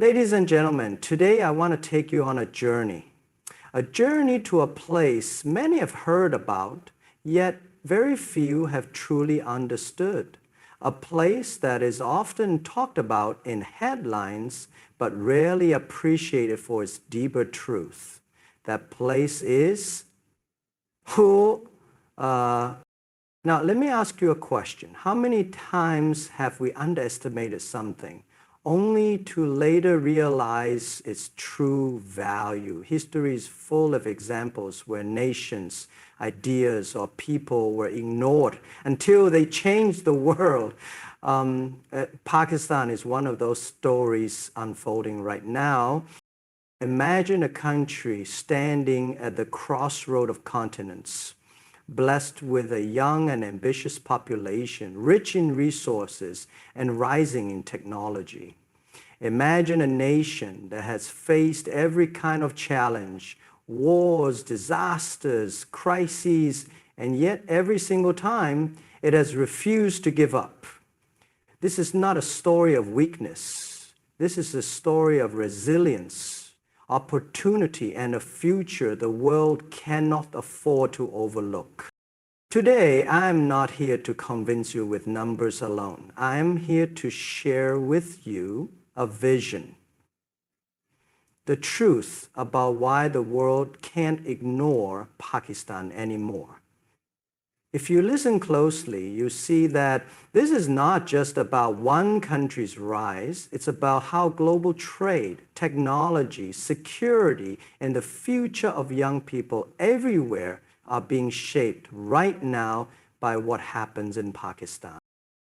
Ladies and gentlemen, today I want to take you on a journey to a place many have heard about, yet very few have truly understood. A place that is often talked about in headlines, but rarely appreciated for its deeper truth. That place is who? Now, let me ask you a question. How many times have we underestimated something only to later realize its true value? History is full of examples where nations, ideas, or people were ignored until they changed the world. Pakistan is one of those stories unfolding right now. Imagine a country standing at the crossroad of continents, blessed with a young and ambitious population, rich in resources and rising in technology. Imagine a nation that has faced every kind of challenge, wars, disasters, crises, and yet every single time it has refused to give up. This is not a story of weakness. This is a story of resilience, opportunity, and a future the world cannot afford to overlook. Today, I'm not here to convince you with numbers alone. I'm here to share with you a vision, the truth about why the world can't ignore Pakistan anymore. If you listen closely, you see that this is not just about one country's rise. It's about how global trade, technology, security, and the future of young people everywhere are being shaped right now by what happens in Pakistan.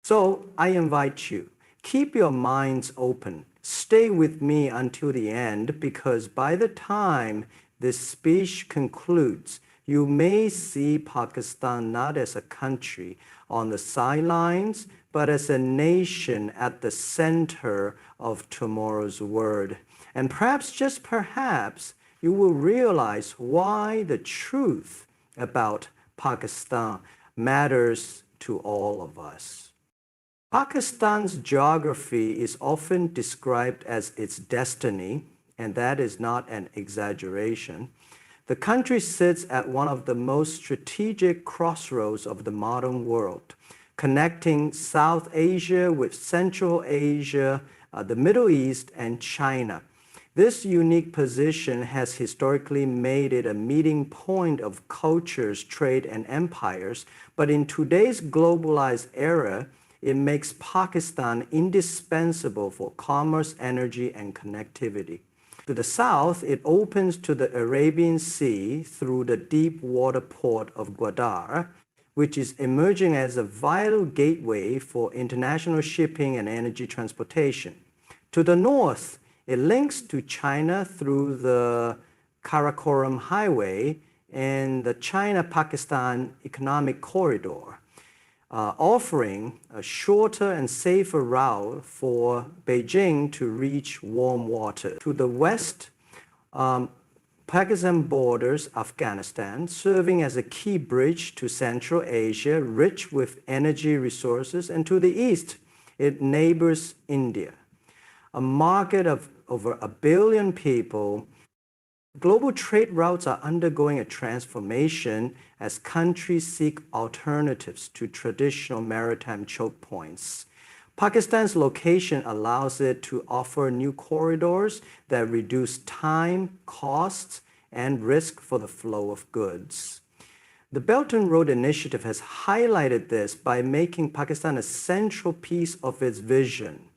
So I invite you, keep your minds open. Stay with me until the end, because by the time this speech concludes, you may see Pakistan not as a country on the sidelines, but as a nation at the center of tomorrow's world. And perhaps, just perhaps, you will realize why the truth about Pakistan matters to all of us. Pakistan's geography is often described as its destiny, and that is not an exaggeration. The country sits at one of the most strategic crossroads of the modern world, connecting South Asia with Central Asia, the Middle East, and China. This unique position has historically made it a meeting point of cultures, trade, and empires, but in today's globalized era, it makes Pakistan indispensable for commerce, energy, and connectivity. To the south, it opens to the Arabian Sea through the deep water port of Gwadar, which is emerging as a vital gateway for international shipping and energy transportation. To the north, it links to China through the Karakoram Highway and the China-Pakistan Economic Corridor, offering a shorter and safer route for Beijing to reach warm water. To the west, Pakistan borders Afghanistan, serving as a key bridge to Central Asia, rich with energy resources. And to the east, it neighbors India, a market of over 1 billion people. Global trade routes are undergoing a transformation as countries seek alternatives to traditional maritime choke points. Pakistan's location allows it to offer new corridors that reduce time, costs, and risk for the flow of goods. The Belt and Road Initiative has highlighted this by making Pakistan a central piece of its vision.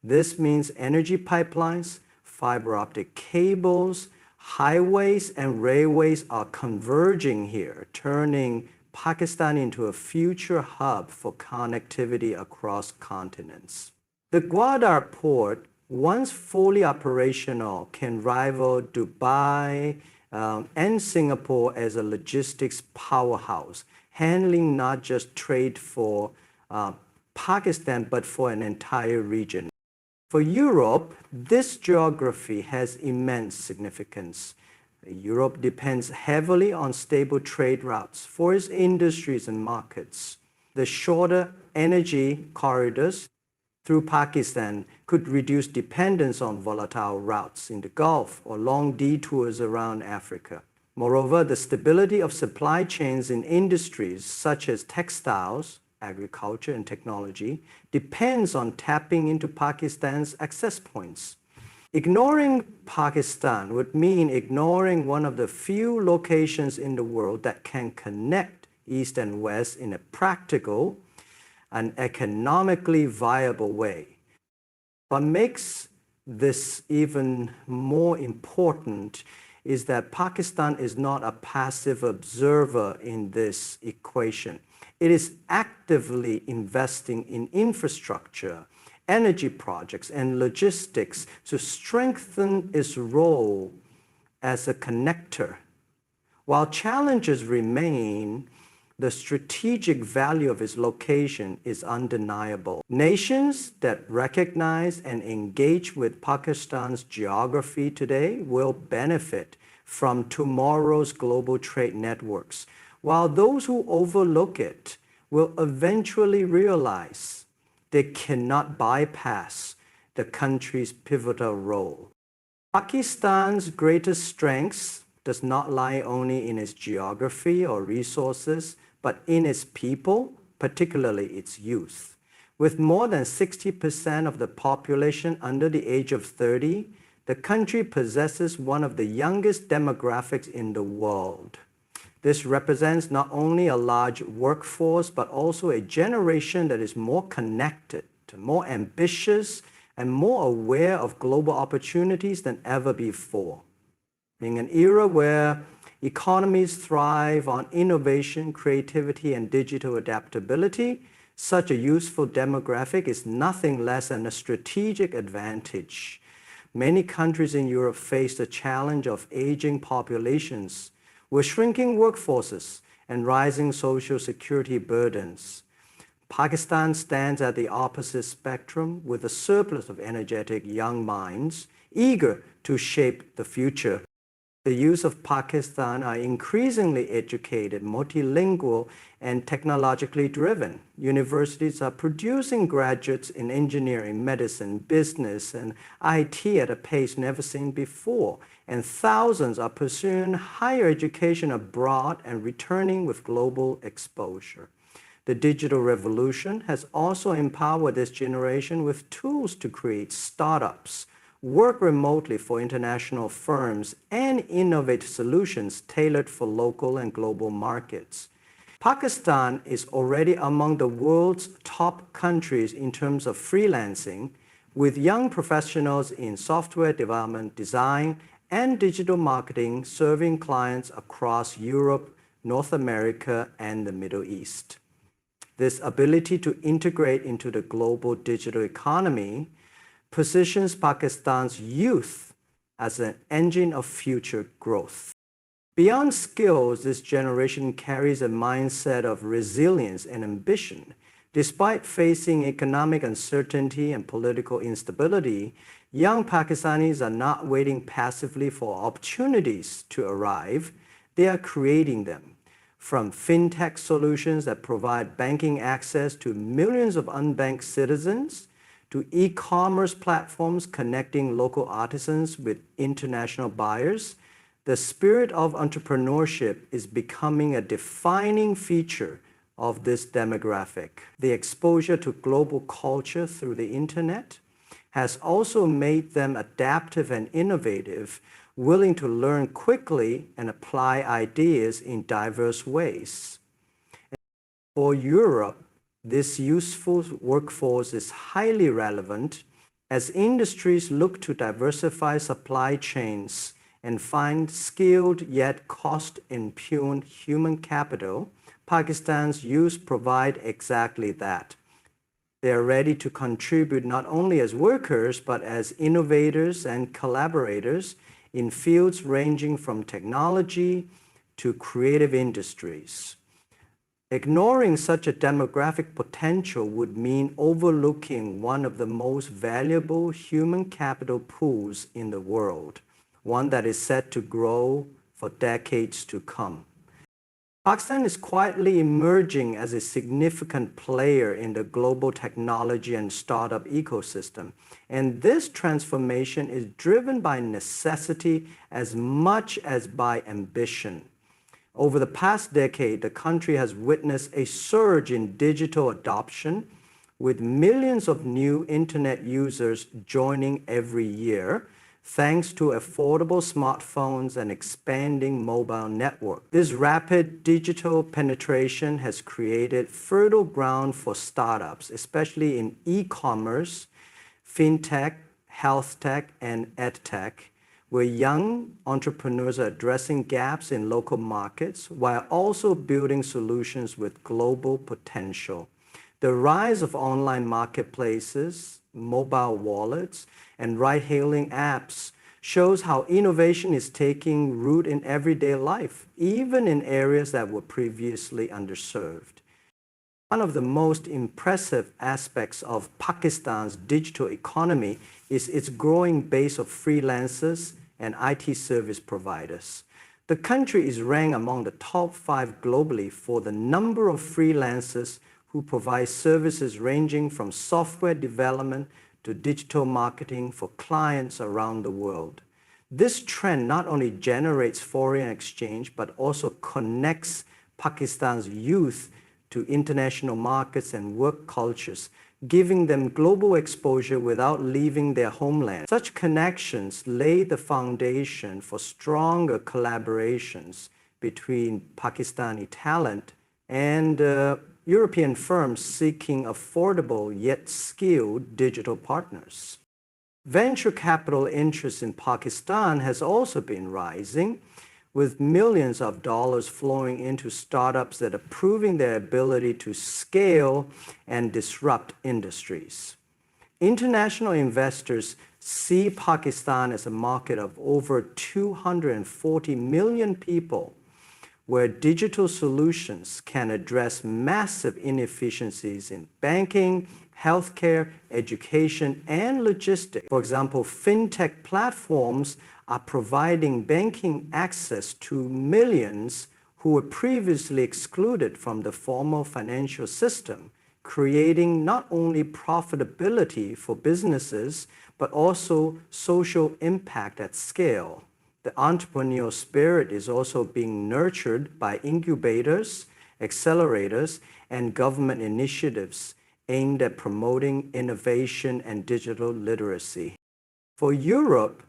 This means energy pipelines, fiber optic cables, highways and railways are converging here, turning Pakistan into a future hub for connectivity across continents. The Gwadar port, once fully operational, can rival Dubai and Singapore as a logistics powerhouse, handling not just trade for Pakistan, but for an entire region. For Europe, this geography has immense significance. Europe depends heavily on stable trade routes for its industries and markets. The shorter energy corridors through Pakistan could reduce dependence on volatile routes in the Gulf or long detours around Africa. Moreover, the stability of supply chains in industries such as textiles, agriculture, and technology depends on tapping into Pakistan's access points. Ignoring Pakistan would mean ignoring one of the few locations in the world that can connect East and West in a practical and economically viable way. What makes this even more important is that Pakistan is not a passive observer in this equation. It is actively investing in infrastructure, energy projects, and logistics to strengthen its role as a connector. While challenges remain, the strategic value of its location is undeniable. Nations that recognize and engage with Pakistan's geography today will benefit from tomorrow's global trade networks, while those who overlook it will eventually realize they cannot bypass the country's pivotal role. Pakistan's greatest strengths does not lie only in its geography or resources, but in its people, particularly its youth. With more than 60% of the population under the age of 30, the country possesses one of the youngest demographics in the world. This represents not only a large workforce, but also a generation that is more connected, more ambitious, and more aware of global opportunities than ever before. In an era where economies thrive on innovation, creativity, and digital adaptability, such a useful demographic is nothing less than a strategic advantage. Many countries in Europe face the challenge of aging populations, with shrinking workforces and rising social security burdens. Pakistan stands at the opposite spectrum with a surplus of energetic young minds, eager to shape the future. The youth of Pakistan are increasingly educated, multilingual, and technologically driven. Universities are producing graduates in engineering, medicine, business, and IT at a pace never seen before, and thousands are pursuing higher education abroad and returning with global exposure. The digital revolution has also empowered this generation with tools to create startups, work remotely for international firms, and innovate solutions tailored for local and global markets. Pakistan is already among the world's top countries in terms of freelancing, with young professionals in software development, design, and digital marketing serving clients across Europe, North America, and the Middle East. This ability to integrate into the global digital economy positions Pakistan's youth as an engine of future growth. Beyond skills, this generation carries a mindset of resilience and ambition. Despite facing economic uncertainty and political instability, young Pakistanis are not waiting passively for opportunities to arrive. They are creating them. From fintech solutions that provide banking access to millions of unbanked citizens, to e-commerce platforms connecting local artisans with international buyers, the spirit of entrepreneurship is becoming a defining feature of this demographic. The exposure to global culture through the internet has also made them adaptive and innovative, willing to learn quickly and apply ideas in diverse ways. For Europe, this useful workforce is highly relevant as industries look to diversify supply chains and find skilled yet cost-impugned human capital. Pakistan's youth provide exactly that. They are ready to contribute not only as workers, but as innovators and collaborators in fields ranging from technology to creative industries. Ignoring such a demographic potential would mean overlooking one of the most valuable human capital pools in the world, one that is set to grow for decades to come. Pakistan is quietly emerging as a significant player in the global technology and startup ecosystem. And this transformation is driven by necessity as much as by ambition. Over the past decade, the country has witnessed a surge in digital adoption, with millions of new internet users joining every year, thanks to affordable smartphones and expanding mobile network. This rapid digital penetration has created fertile ground for startups, especially in e-commerce, fintech, health tech, and edtech, where young entrepreneurs are addressing gaps in local markets while also building solutions with global potential. The rise of online marketplaces, mobile wallets, and ride-hailing apps shows how innovation is taking root in everyday life, even in areas that were previously underserved. One of the most impressive aspects of Pakistan's digital economy is its growing base of freelancers and IT service providers. The country is ranked among the top 5 globally for the number of freelancers who provide services ranging from software development to digital marketing for clients around the world. This trend not only generates foreign exchange, but also connects Pakistan's youth to international markets and work cultures, giving them global exposure without leaving their homeland. Such connections lay the foundation for stronger collaborations between Pakistani talent and European firms seeking affordable yet skilled digital partners. Venture capital interest in Pakistan has also been rising, with millions of dollars flowing into startups that are proving their ability to scale and disrupt industries. International investors see Pakistan as a market of over 240 million people, where digital solutions can address massive inefficiencies in banking, healthcare, education, and logistics. For example, fintech platforms are providing banking access to millions who were previously excluded from the formal financial system, creating not only profitability for businesses, but also social impact at scale. The entrepreneurial spirit is also being nurtured by incubators, accelerators, and government initiatives aimed at promoting innovation and digital literacy. For Europe,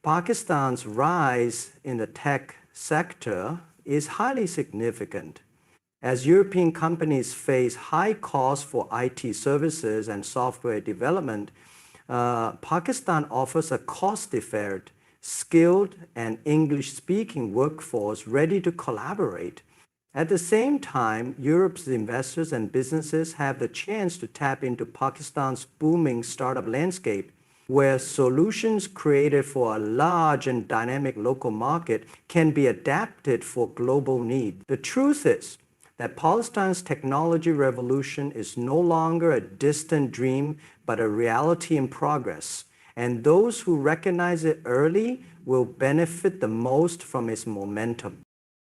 Pakistan's rise in the tech sector is highly significant. As European companies face high costs for IT services and software development, Pakistan offers a cost-effective, skilled, and English-speaking workforce ready to collaborate. At the same time, Europe's investors and businesses have the chance to tap into Pakistan's booming startup landscape, where solutions created for a large and dynamic local market can be adapted for global needs. The truth is that Pakistan's technology revolution is no longer a distant dream, but a reality in progress. And those who recognize it early will benefit the most from its momentum.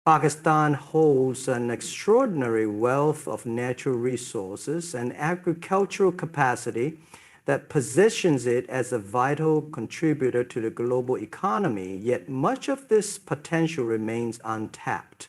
Pakistan holds an extraordinary wealth of natural resources and agricultural capacity that positions it as a vital contributor to the global economy, yet much of this potential remains untapped.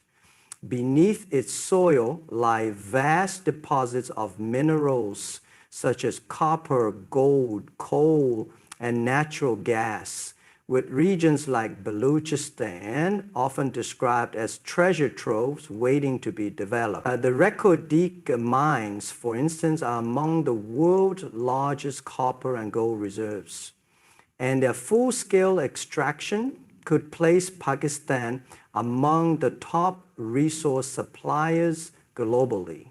Beneath its soil lie vast deposits of minerals such as copper, gold, coal, and natural gas, with regions like Balochistan often described as treasure troves waiting to be developed. The Reko Diq mines, for instance, are among the world's largest copper and gold reserves, and their full-scale extraction could place Pakistan among the top resource suppliers globally.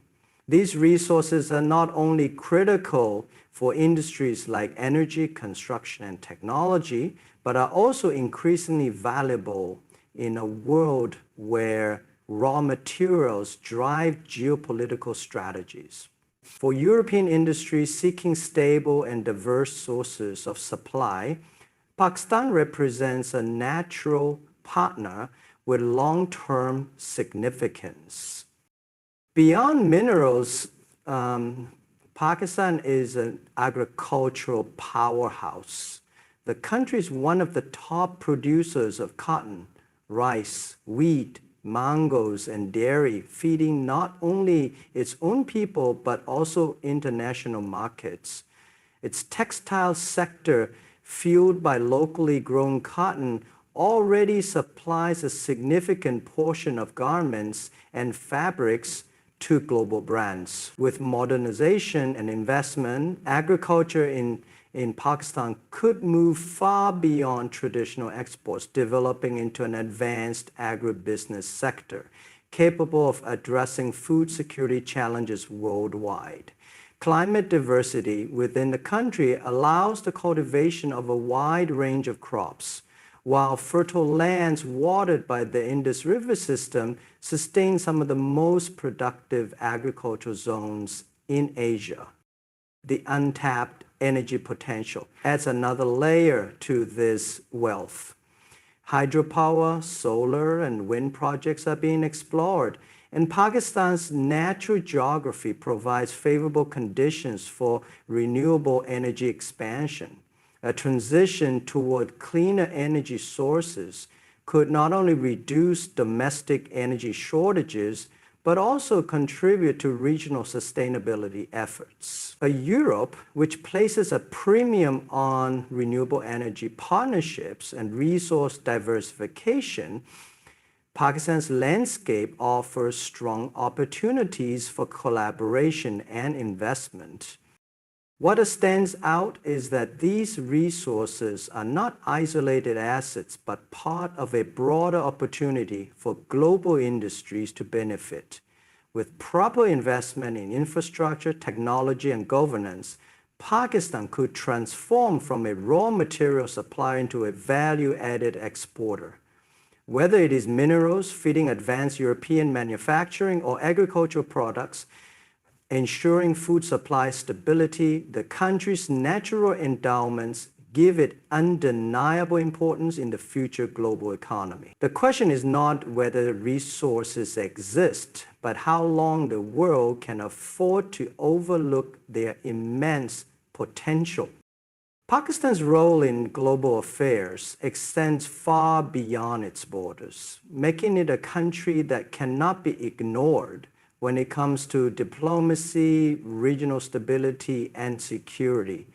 These resources are not only critical for industries like energy, construction, and technology, but are also increasingly valuable in a world where raw materials drive geopolitical strategies. For European industries seeking stable and diverse sources of supply, Pakistan represents a natural partner with long-term significance. Beyond minerals, Pakistan is an agricultural powerhouse. The country is one of the top producers of cotton, rice, wheat, mangoes, and dairy, feeding not only its own people but also international markets. Its textile sector, fueled by locally grown cotton, already supplies a significant portion of garments and fabrics to global brands. With modernization and investment, agriculture in Pakistan could move far beyond traditional exports, developing into an advanced agribusiness sector, capable of addressing food security challenges worldwide. Climate diversity within the country allows the cultivation of a wide range of crops, while fertile lands watered by the Indus River system sustain some of the most productive agricultural zones in Asia. The untapped energy potential adds another layer to this wealth. Hydropower, solar, and wind projects are being explored, and Pakistan's natural geography provides favorable conditions for renewable energy expansion. A transition toward cleaner energy sources could not only reduce domestic energy shortages, but also contribute to regional sustainability efforts. Europe, which places a premium on renewable energy partnerships and resource diversification, Pakistan's landscape offers strong opportunities for collaboration and investment. What stands out is that these resources are not isolated assets, but part of a broader opportunity for global industries to benefit. With proper investment in infrastructure, technology, and governance, Pakistan could transform from a raw material supplier into a value-added exporter. Whether it is minerals feeding advanced European manufacturing or agricultural products, ensuring food supply stability, the country's natural endowments give it undeniable importance in the future global economy. The question is not whether resources exist, but how long the world can afford to overlook their immense potential. Pakistan's role in global affairs extends far beyond its borders, making it a country that cannot be ignored when it comes to diplomacy, regional stability, and security.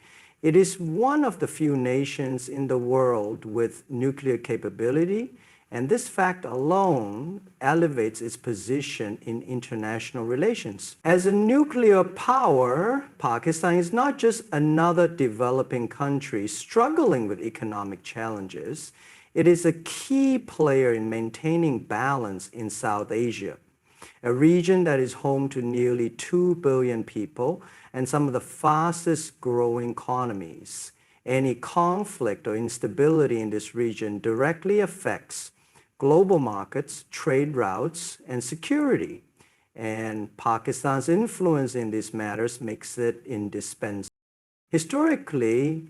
It is one of the few nations in the world with nuclear capability, and this fact alone elevates its position in international relations. As a nuclear power, Pakistan is not just another developing country struggling with economic challenges. It is a key player in maintaining balance in South Asia, a region that is home to nearly 2 billion people and some of the fastest growing economies. Any conflict or instability in this region directly affects global markets, trade routes, and security. And Pakistan's influence in these matters makes it indispensable. Historically,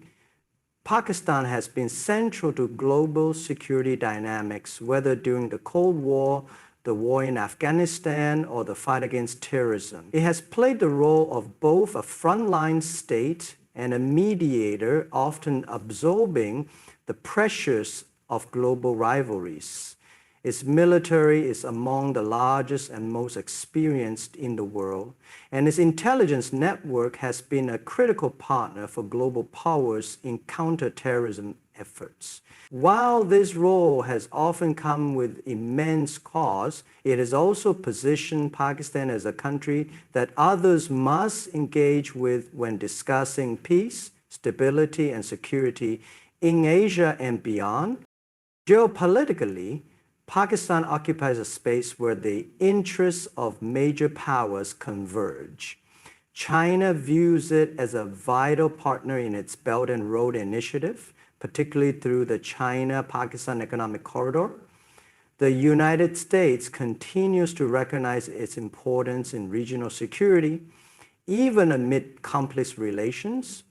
Pakistan has been central to global security dynamics, whether during the Cold War, the war in Afghanistan, or the fight against terrorism. It has played the role of both a frontline state and a mediator, often absorbing the pressures of global rivalries. Its military is among the largest and most experienced in the world, and its intelligence network has been a critical partner for global powers in counterterrorism efforts. While this role has often come with immense cost, it has also positioned Pakistan as a country that others must engage with when discussing peace, stability, and security in Asia and beyond. Geopolitically, Pakistan occupies a space where the interests of major powers converge. China views it as a vital partner in its Belt and Road Initiative, particularly through the China-Pakistan Economic Corridor. The United States continues to recognize its importance in regional security, even amid complex relations.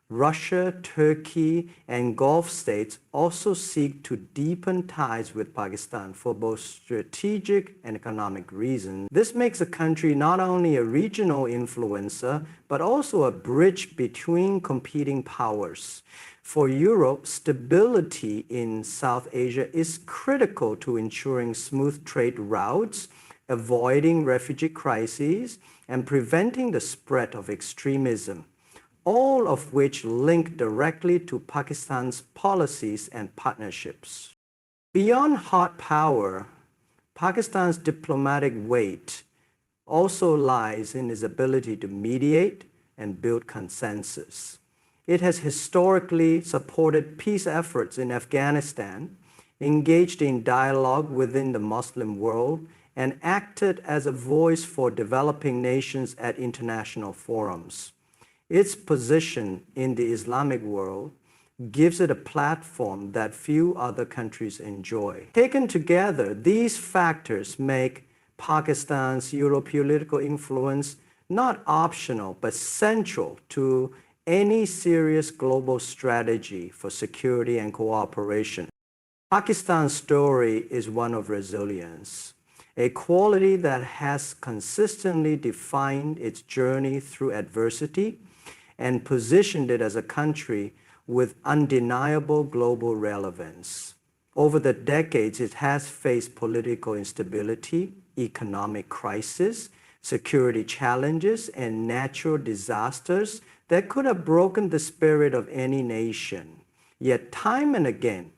Russia, Turkey, and Gulf states also seek to deepen ties with Pakistan for both strategic and economic reasons. This makes the country not only a regional influencer, but also a bridge between competing powers. For Europe, stability in South Asia is critical to ensuring smooth trade routes, avoiding refugee crises, and preventing the spread of extremism, all of which link directly to Pakistan's policies and partnerships. Beyond hard power, Pakistan's diplomatic weight also lies in its ability to mediate and build consensus. It has historically supported peace efforts in Afghanistan, engaged in dialogue within the Muslim world, and acted as a voice for developing nations at international forums. Its position in the Islamic world gives it a platform that few other countries enjoy. Taken together, these factors make Pakistan's Europolitical influence not optional, but central to any serious global strategy for security and cooperation. Pakistan's story is one of resilience, a quality that has consistently defined its journey through adversity and positioned it as a country with undeniable global relevance. Over the decades, it has faced political instability, economic crisis, security challenges, and natural disasters that could have broken the spirit of any nation. Yet time and again,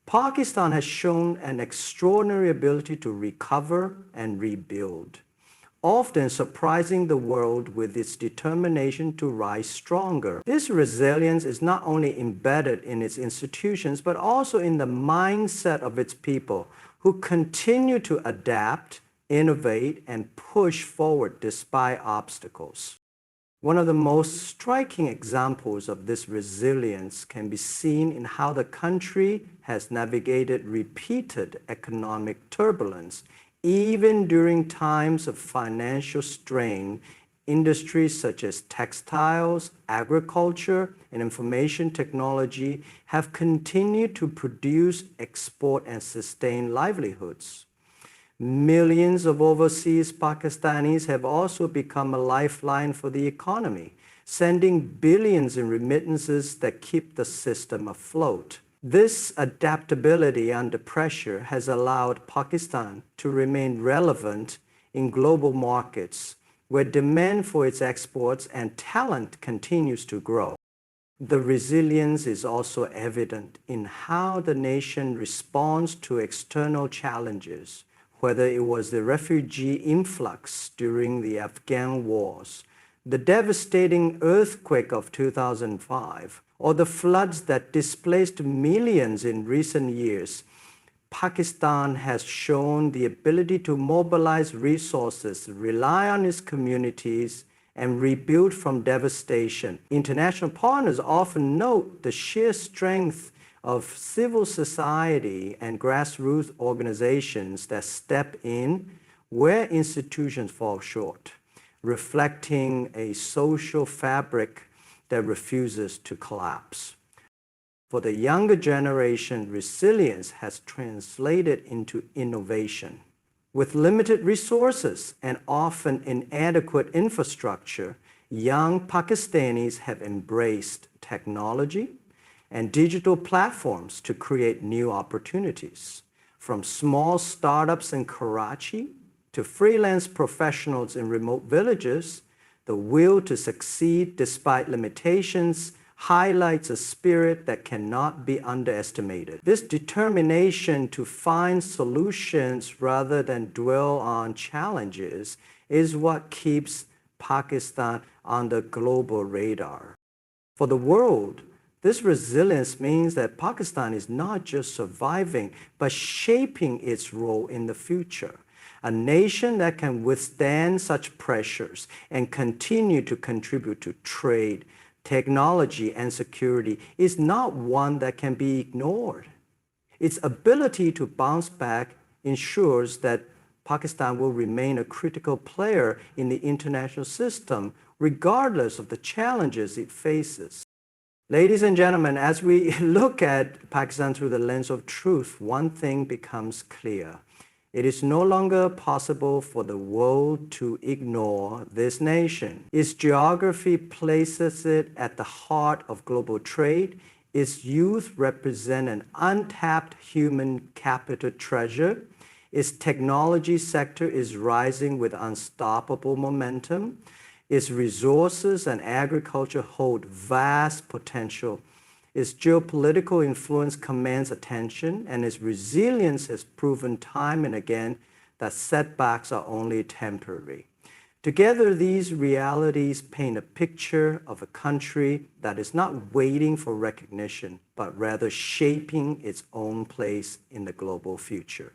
Pakistan has shown an extraordinary ability to recover and rebuild, often surprising the world with its determination to rise stronger. This resilience is not only embedded in its institutions, but also in the mindset of its people, who continue to adapt, innovate, and push forward despite obstacles. One of the most striking examples of this resilience can be seen in how the country has navigated repeated economic turbulence. Even during times of financial strain, industries such as textiles, agriculture, and information technology have continued to produce, export, and sustain livelihoods. Millions of overseas Pakistanis have also become a lifeline for the economy, sending billions in remittances that keep the system afloat. This adaptability under pressure has allowed Pakistan to remain relevant in global markets, where demand for its exports and talent continues to grow. The resilience is also evident in how the nation responds to external challenges, whether it was the refugee influx during the Afghan wars, the devastating earthquake of 2005, or the floods that displaced millions in recent years. Pakistan has shown the ability to mobilize resources, rely on its communities, and rebuild from devastation. International partners often note the sheer strength of civil society and grassroots organizations that step in where institutions fall short, reflecting a social fabric that refuses to collapse. For the younger generation, resilience has translated into innovation. With limited resources and often inadequate infrastructure, young Pakistanis have embraced technology and digital platforms to create new opportunities. From small startups in Karachi to freelance professionals in remote villages, the will to succeed despite limitations highlights a spirit that cannot be underestimated. This determination to find solutions rather than dwell on challenges is what keeps Pakistan on the global radar. For the world, this resilience means that Pakistan is not just surviving, but shaping its role in the future. A nation that can withstand such pressures and continue to contribute to trade, technology, and security is not one that can be ignored. Its ability to bounce back ensures that Pakistan will remain a critical player in the international system, regardless of the challenges it faces. Ladies and gentlemen, as we look at Pakistan through the lens of truth, one thing becomes clear. It is no longer possible for the world to ignore this nation. Its geography places it at the heart of global trade. Its youth represent an untapped human capital treasure. Its technology sector is rising with unstoppable momentum. Its resources and agriculture hold vast potential. Its geopolitical influence commands attention, and its resilience has proven time and again that setbacks are only temporary. Together, these realities paint a picture of a country that is not waiting for recognition, but rather shaping its own place in the global future.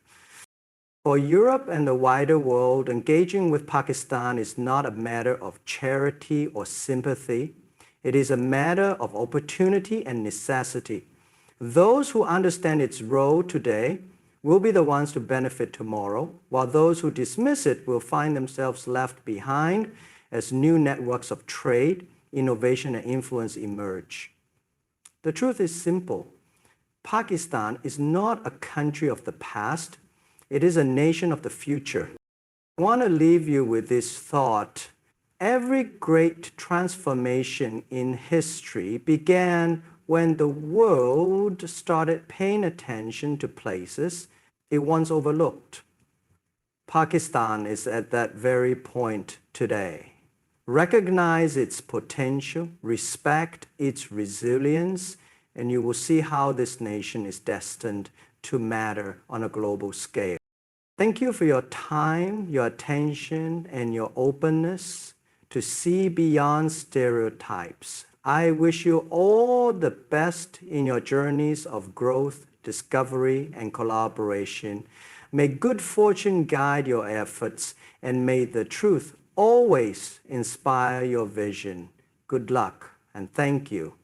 For Europe and the wider world, engaging with Pakistan is not a matter of charity or sympathy. It is a matter of opportunity and necessity. Those who understand its role today will be the ones to benefit tomorrow, while those who dismiss it will find themselves left behind as new networks of trade, innovation, and influence emerge. The truth is simple. Pakistan is not a country of the past. It is a nation of the future. I want to leave you with this thought. Every great transformation in history began when the world started paying attention to places it once overlooked. Pakistan is at that very point today. Recognize its potential, respect its resilience, and you will see how this nation is destined to matter on a global scale. Thank you for your time, your attention, and your openness to see beyond stereotypes. I wish you all the best in your journeys of growth, discovery, and collaboration. May good fortune guide your efforts, and may the truth always inspire your vision. Good luck, and thank you.